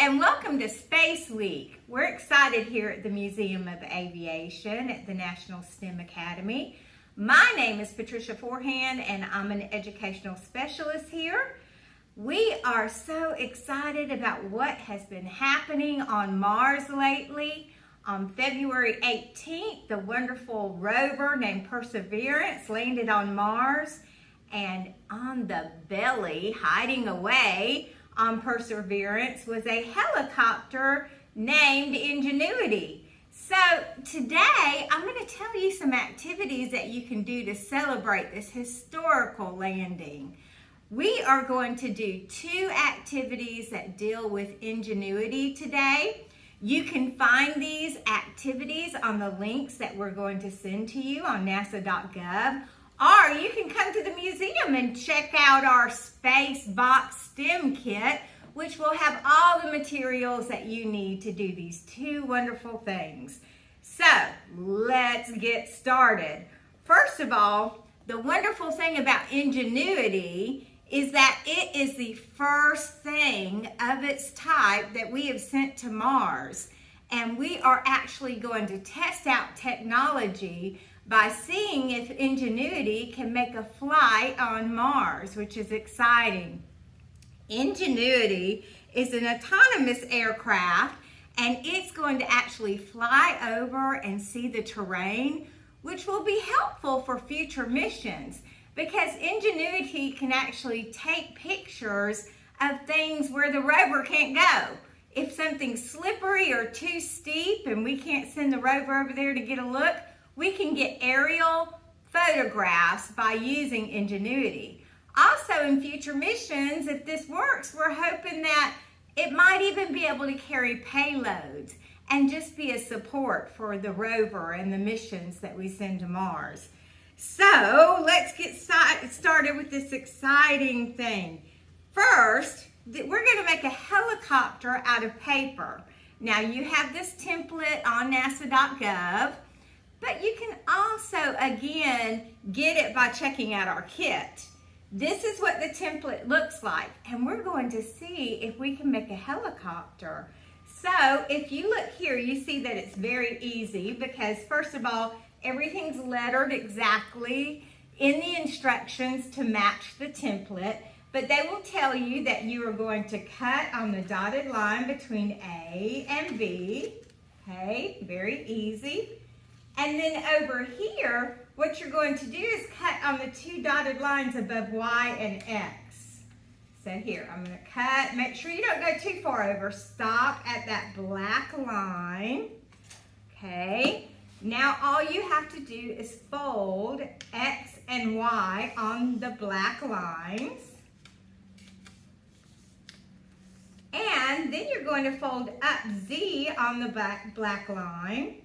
and welcome to Space Week. We're excited here at the Museum of Aviation at the National STEM Academy. My name is Patricia Forehand and I'm an educational specialist here. We are so excited about what has been happening on Mars lately. On February 18th, the wonderful rover named Perseverance landed on Mars, and on the belly, hiding away on Perseverance, was a helicopter named Ingenuity. So today, I'm going to tell you some activities that you can do to celebrate this historical landing. We are going to do 2 activities that deal with Ingenuity today. You can find these activities on the links that we're going to send to you on nasa.gov, or you can come to the museum and check out our Space Box STEM kit, which will have all the materials that you need to do these 2 wonderful things. So let's get started. First of all, the wonderful thing about Ingenuity is that it is the first thing of its type that we have sent to Mars. And we are actually going to test out technology by seeing if Ingenuity can make a flight on Mars, which is exciting. Ingenuity is an autonomous aircraft, and it's going to actually fly over and see the terrain, which will be helpful for future missions because Ingenuity can actually take pictures of things where the rover can't go. If something's slippery or too steep and we can't send the rover over there to get a look, we can get aerial photographs by using Ingenuity. Also, in future missions, if this works, we're hoping that it might even be able to carry payloads and just be a support for the rover and the missions that we send to Mars. So let's get started with this exciting thing. First, we're going to make a helicopter out of paper. Now, you have this template on nasa.gov, but you can also, again, get it by checking out our kit. This is what the template looks like, and we're going to see if we can make a helicopter. So if you look here, you see that it's very easy because, first of all, everything's lettered exactly in the instructions to match the template, but they will tell you that you are going to cut on the dotted line between A and B. Okay, very easy. And then over here, what you're going to do is cut on the 2 dotted lines above Y and X. So here, I'm going to cut. Make sure you don't go too far over. Stop at that black line. Okay. Now all you have to do is fold X and Y on the black lines. And then you're going to fold up Z on the black line.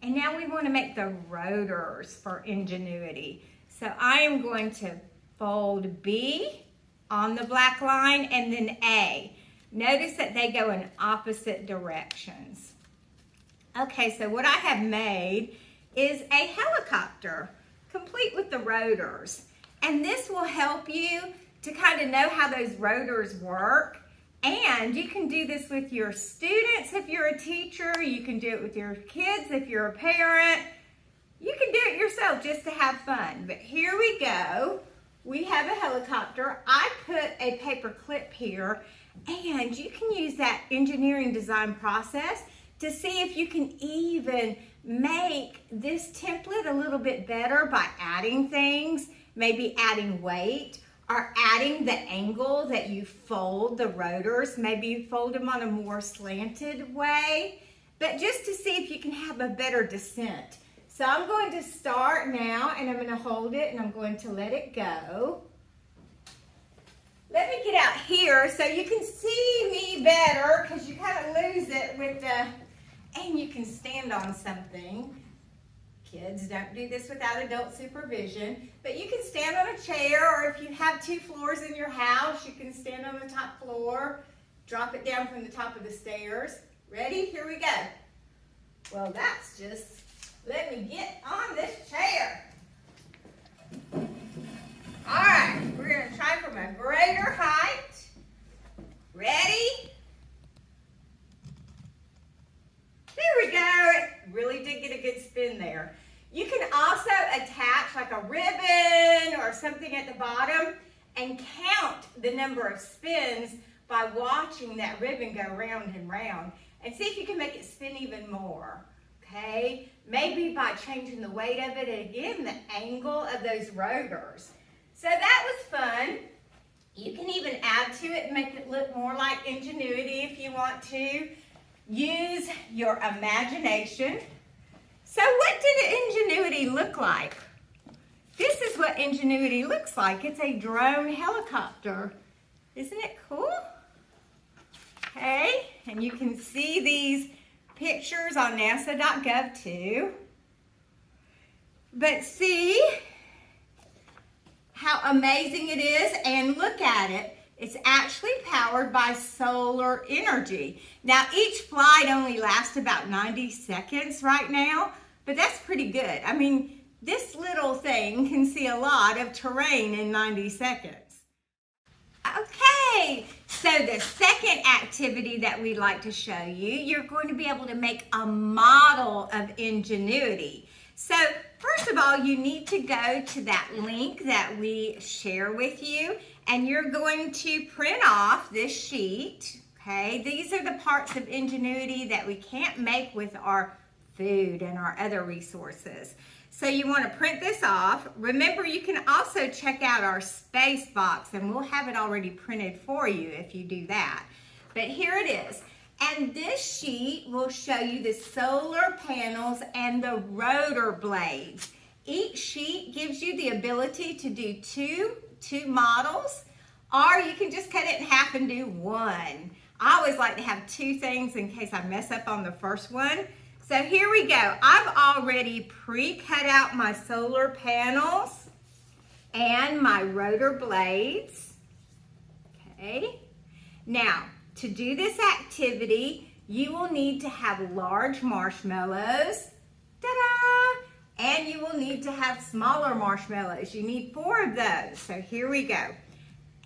And now we want to make the rotors for Ingenuity. So I am going to fold B on the black line and then A. Notice that they go in opposite directions. Okay, so what I have made is a helicopter, complete with the rotors. And this will help you to kind of know how those rotors work. And you can do this with your students if you're a teacher. You can do it with your kids if you're a parent. You can do it yourself just to have fun. But here we go. We have a helicopter. I put a paper clip here, and you can use that engineering design process to see if you can even make this template a little bit better by adding things, maybe adding weight, or adding the angle that you fold the rotors. Maybe you fold them on a more slanted way, but just to see if you can have a better descent. So I'm going to start now, and I'm going to hold it, and I'm going to let it go. Let me get out here so you can see me better, because you kind of lose it with the, and you can stand on something. Kids, don't do this without adult supervision, but you can stand on a chair, or if you have 2 floors in your house, you can stand on the top floor, drop it down from the top of the stairs. Ready? Here we go. Well, that's just, let me get on this chair. All right, we're going to try from a greater height. Ready? looking at the bottom and count the number of spins by watching that ribbon go round and round. And see if you can make it spin even more, okay? Maybe by changing the weight of it and again, the angle of those rotors. So that was fun. You can even add to it and make it look more like Ingenuity if you want to. Use your imagination. So what did Ingenuity look like? This is what Ingenuity looks like. It's a drone helicopter. Isn't it cool? Okay, and you can see these pictures on nasa.gov too. But see how amazing it is, and look at it. It's actually powered by solar energy. Now each flight only lasts about 90 seconds right now, but that's pretty good. I mean, this little thing can see a lot of terrain in 90 seconds. Okay, so the second activity that we'd like to show you, you're going to be able to make a model of Ingenuity. So first of all, you need to go to that link that we share with you, and you're going to print off this sheet, okay? These are the parts of Ingenuity that we can't make with our food and our other resources. So you want to print this off. Remember, you can also check out our space box, and we'll have it already printed for you if you do that. But here it is. And this sheet will show you the solar panels and the rotor blades. Each sheet gives you the ability to do two models, or you can just cut it in half and do one. I always like to have two things in case I mess up on the first one. So here we go. I've already pre-cut out my solar panels and my rotor blades. Okay. Now, to do this activity, you will need to have large marshmallows. Ta-da! And you will need to have smaller marshmallows. You need 4 of those. So here we go.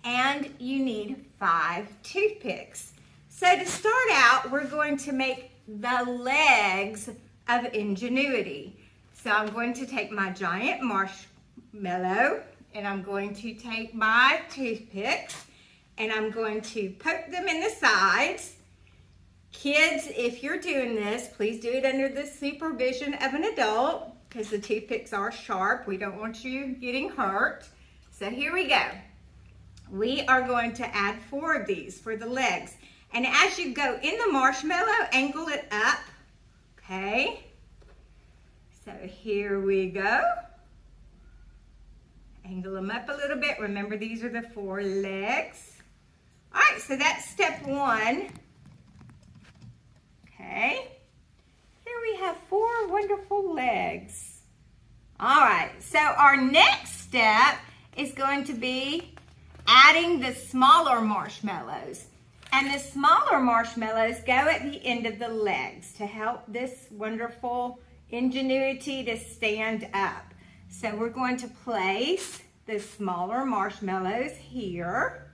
And you need 5 toothpicks. So to start out, we're going to make the legs of Ingenuity. So I'm going to take my giant marshmallow, and I'm going to take my toothpicks, and I'm going to poke them in the sides. Kids, if you're doing this, please do it under the supervision of an adult, because the toothpicks are sharp. We don't want you getting hurt. So here we go. We are going to add 4 of these for the legs. And as you go in the marshmallow, angle it up, okay? So here we go. Angle them up a little bit. Remember, these are the 4 legs. All right, so that's step 1. Okay. Here we have 4 wonderful legs. All right, so our next step is going to be adding the smaller marshmallows. And the smaller marshmallows go at the end of the legs to help this wonderful Ingenuity to stand up. So we're going to place the smaller marshmallows here.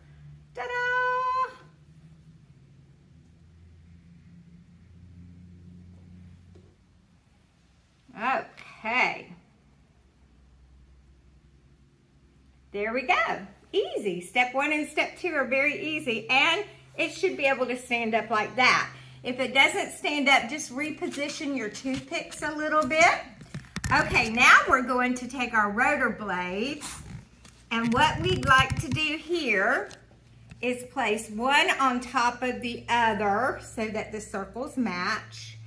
Ta-da! Okay. There we go. Easy. Step 1 and step 2 are very easy, and it should be able to stand up like that. If it doesn't stand up, just reposition your toothpicks a little bit. Okay, now we're going to take our rotor blades, and what we'd like to do here is place one on top of the other so that the circles match.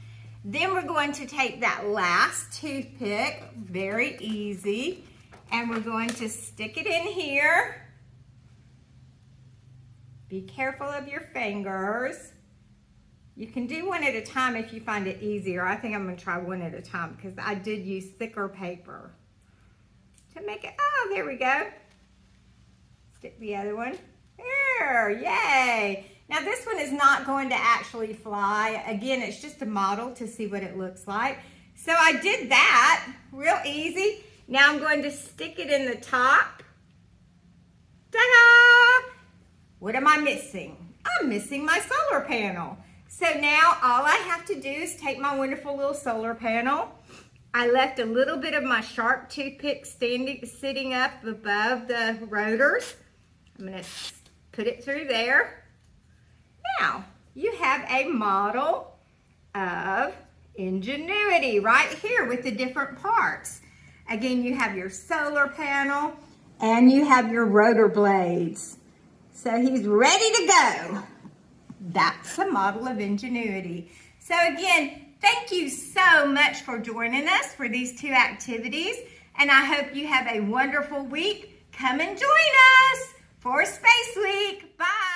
Then we're going to take that last toothpick, very easy, and we're going to stick it in here. Be careful of your fingers. You can do one at a time if you find it easier. I think I'm going to try one at a time because I did use thicker paper to make it. Oh, there we go. Stick the other one. There, yay. Now this one is not going to actually fly. Again, it's just a model to see what it looks like. So I did that, real easy. Now I'm going to stick it in the top. Ta-da! What am I missing? I'm missing my solar panel. So now all I have to do is take my wonderful little solar panel I left a little bit of my sharp toothpick sitting up above the rotors. I'm going to put it through there. Now, you have a model of Ingenuity right here with the different parts. Again, you have your solar panel and you have your rotor blades. So he's ready to go. That's a model of Ingenuity. So again, thank you so much for joining us for these two activities, and I hope you have a wonderful week. Come and join us for Space Week. Bye.